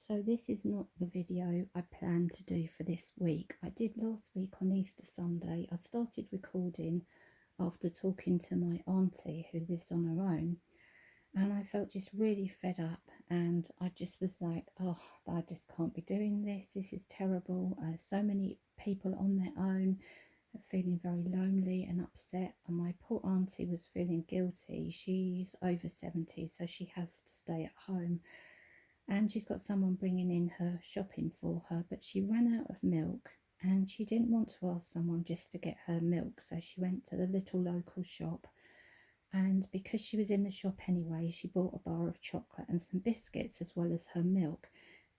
So this is not the video I planned to do for this week. I did last week on Easter Sunday. I started recording after talking to my auntie who lives on her own, and I felt just really fed up, and I just was like, oh, I just can't be doing this. This is terrible. So many people on their own feeling very lonely and upset, and my poor auntie was feeling guilty. She's over 70, so she has to stay at home, and she's got someone bringing in her shopping for her, but she ran out of milk and she didn't want to ask someone just to get her milk, so she went to the little local shop. And because she was in the shop anyway, she bought a bar of chocolate and some biscuits as well as her milk.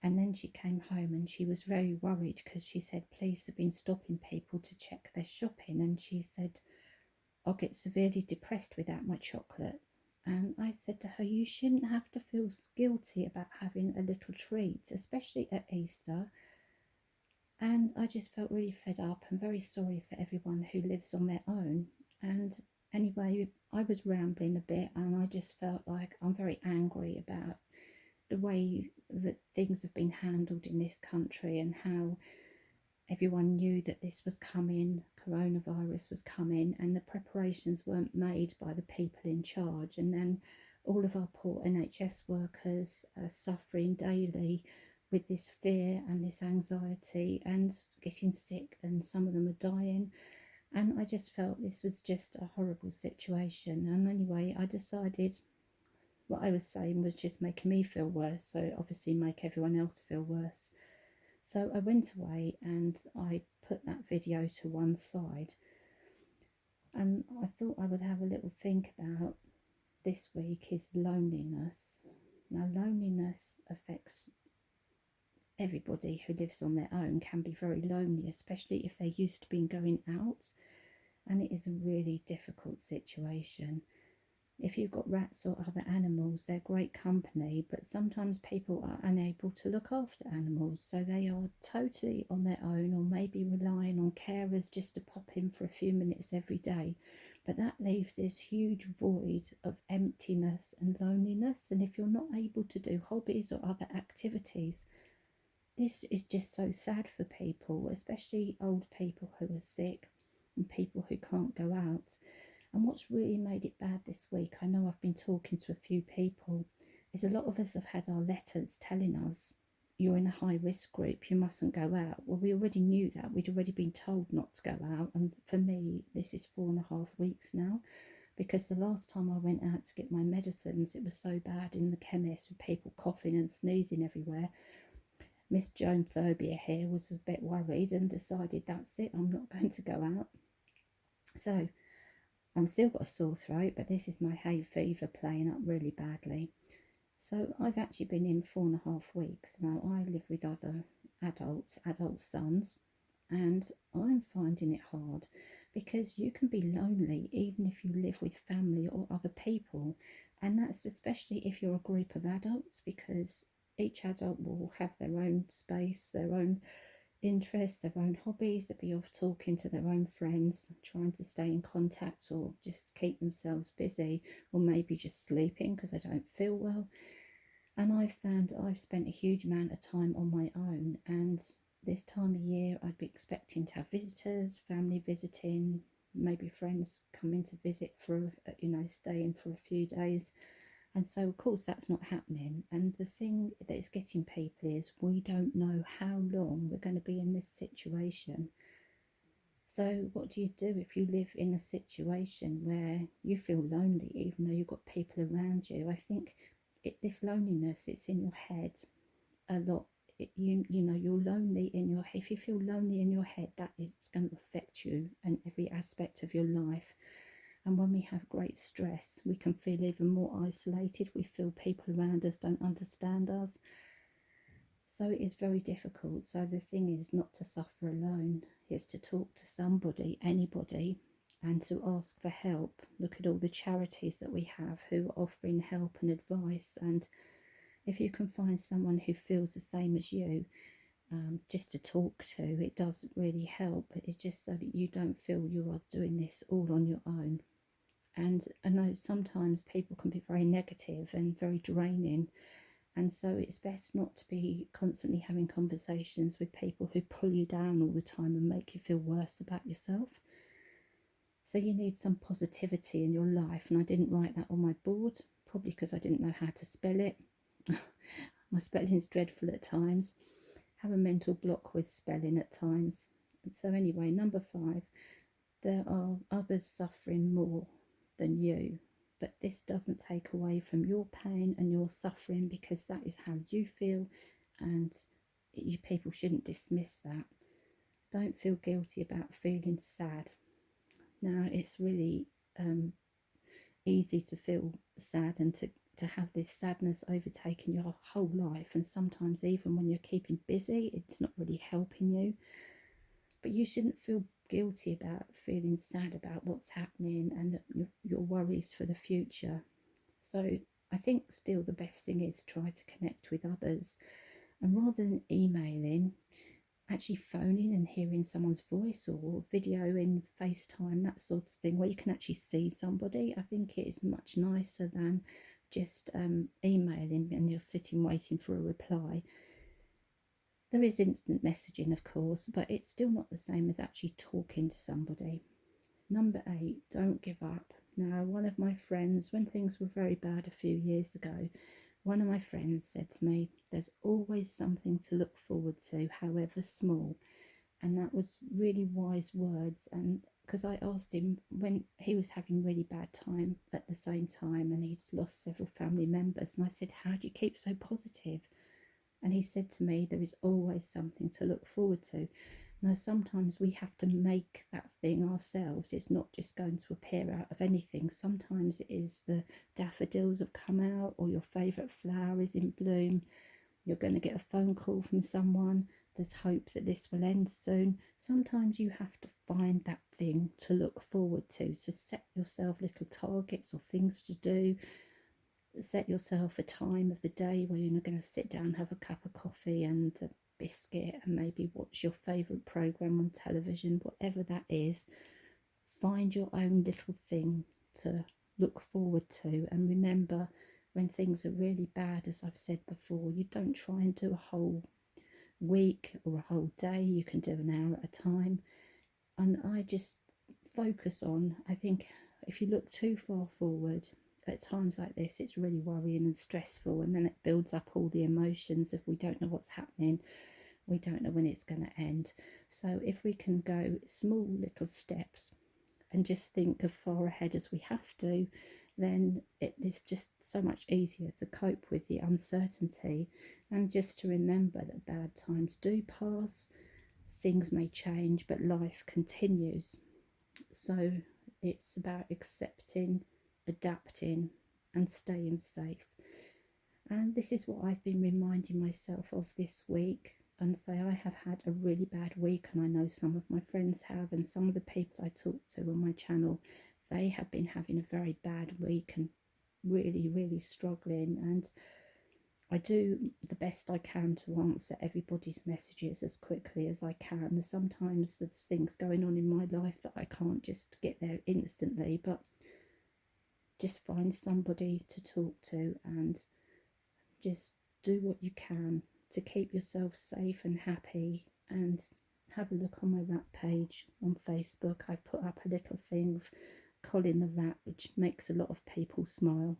And then she came home and she was very worried because she said police have been stopping people to check their shopping, and she said, I'll get severely depressed without my chocolate. And I said to her, you shouldn't have to feel guilty about having a little treat, especially at Easter. And I just felt really fed up and very sorry for everyone who lives on their own. And anyway, I was rambling a bit, and I just felt like I'm very angry about the way that things have been handled in this country, and how everyone knew that this was coming, coronavirus was coming, and the preparations weren't made by the people in charge. And then all of our poor NHS workers are suffering daily with this fear and this anxiety and getting sick, and some of them are dying. And I just felt this was just a horrible situation. And anyway, I decided what I was saying was just making me feel worse, so obviously make everyone else feel worse. So I went away and I put that video to one side, and I thought I would have a little think about this week is loneliness. Now, loneliness affects everybody who lives on their own, can be very lonely, especially if they're used to being going out, and it is a really difficult situation. If you've got rats or other animals, they're great company, but sometimes people are unable to look after animals, so they are totally on their own, or maybe relying on carers just to pop in for a few minutes every day. But that leaves this huge void of emptiness and loneliness. And if you're not able to do hobbies or other activities, this is just so sad for people, especially old people who are sick and people who can't go out. And what's really made it bad this week, I know I've been talking to a few people, is a lot of us have had our letters telling us you're in a high risk group, you mustn't go out. Well, we already knew that. We'd already been told not to go out. And for me, this is 4.5 weeks now, because the last time I went out to get my medicines, it was so bad in the chemist with people coughing and sneezing everywhere. Miss Joan Phobia here was a bit worried and decided, that's it, I'm not going to go out. So I'm still got a sore throat, but this is my hay fever playing up really badly. So I've actually been in 4.5 weeks. Now I live with other adult sons, and I'm finding it hard because you can be lonely even if you live with family or other people. And that's especially if you're a group of adults, because each adult will have their own space, their own interests, their own hobbies. They'll be off talking to their own friends, trying to stay in contact or just keep themselves busy, or maybe just sleeping because they don't feel well. And I've found I've spent a huge amount of time on my own, and this time of year I'd be expecting to have visitors, family visiting, maybe friends coming to visit for, staying for a few days. And so, of course, that's not happening. And the thing that is getting people is we don't know how long we're going to be in this situation. So, what do you do if you live in a situation where you feel lonely, even though you've got people around you? I think this loneliness, it's in your head a lot. You're lonely in your head. If you feel lonely in your head, that is going to affect you and every aspect of your life. And when we have great stress, we can feel even more isolated. We feel people around us don't understand us. So it is very difficult. So the thing is not to suffer alone. It's to talk to somebody, anybody, and to ask for help. Look at all the charities that we have who are offering help and advice. And if you can find someone who feels the same as you, just to talk to, it does really help. It's just so that you don't feel you are doing this all on your own. And I know sometimes people can be very negative and very draining, And so it's best not to be constantly having conversations with people who pull you down all the time and make you feel worse about yourself. So you need some positivity in your life. And I didn't write that on my board, probably because I didn't know how to spell it. My spelling is dreadful at times. Have a mental block with spelling at times. And so anyway, number 5, there are others suffering more than you, but this doesn't take away from your pain and your suffering, because that is how you feel, and you people shouldn't dismiss that. Don't feel guilty about feeling sad. Now, it's really easy to feel sad and to have this sadness overtaking your whole life, and sometimes even when you're keeping busy, it's not really helping you. But you shouldn't feel guilty about feeling sad about what's happening and your worries for the future. So I think still the best thing is try to connect with others, and rather than emailing, actually phoning and hearing someone's voice, or video in FaceTime, that sort of thing, where you can actually see somebody. I think it is much nicer than just emailing and you're sitting waiting for a reply. There is instant messaging, of course, but it's still not the same as actually talking to somebody. Number 8, don't give up. Now, one of my friends, when things were very bad a few years ago, one of my friends said to me, there's always something to look forward to, however small. And that was really wise words. And because I asked him when he was having really bad time at the same time, and he'd lost several family members, and I said, how do you keep so positive? And he said to me, there is always something to look forward to. Now, sometimes we have to make that thing ourselves. It's not just going to appear out of anything. Sometimes it is the daffodils have come out, or your favourite flower is in bloom. You're going to get a phone call from someone. There's hope that this will end soon. Sometimes you have to find that thing to look forward to set yourself little targets or things to do. Set yourself a time of the day where you're going to sit down, have a cup of coffee and a biscuit, and maybe watch your favourite programme on television, whatever that is. Find your own little thing to look forward to, and remember, when things are really bad, as I've said before, you don't try and do a whole week or a whole day. You can do an hour at a time. And I just focus on, I think if you look too far forward at times like this, it's really worrying and stressful, and then it builds up all the emotions. If we don't know what's happening, we don't know when it's going to end. So if we can go small little steps and just think as far ahead as we have to, then it is just so much easier to cope with the uncertainty, and just to remember that bad times do pass, things may change, but life continues. So it's about accepting, adapting, and staying safe. And this is what I've been reminding myself of this week. And say I have had a really bad week, and I know some of my friends have, and some of the people I talk to on my channel, they have been having a very bad week and really, really struggling. And I do the best I can to answer everybody's messages as quickly as I can. Sometimes there's things going on in my life that I can't just get there instantly, but just find somebody to talk to and just do what you can to keep yourself safe and happy. And have a look on my rat page on Facebook. I've put up a little thing of Colin the rat, which makes a lot of people smile.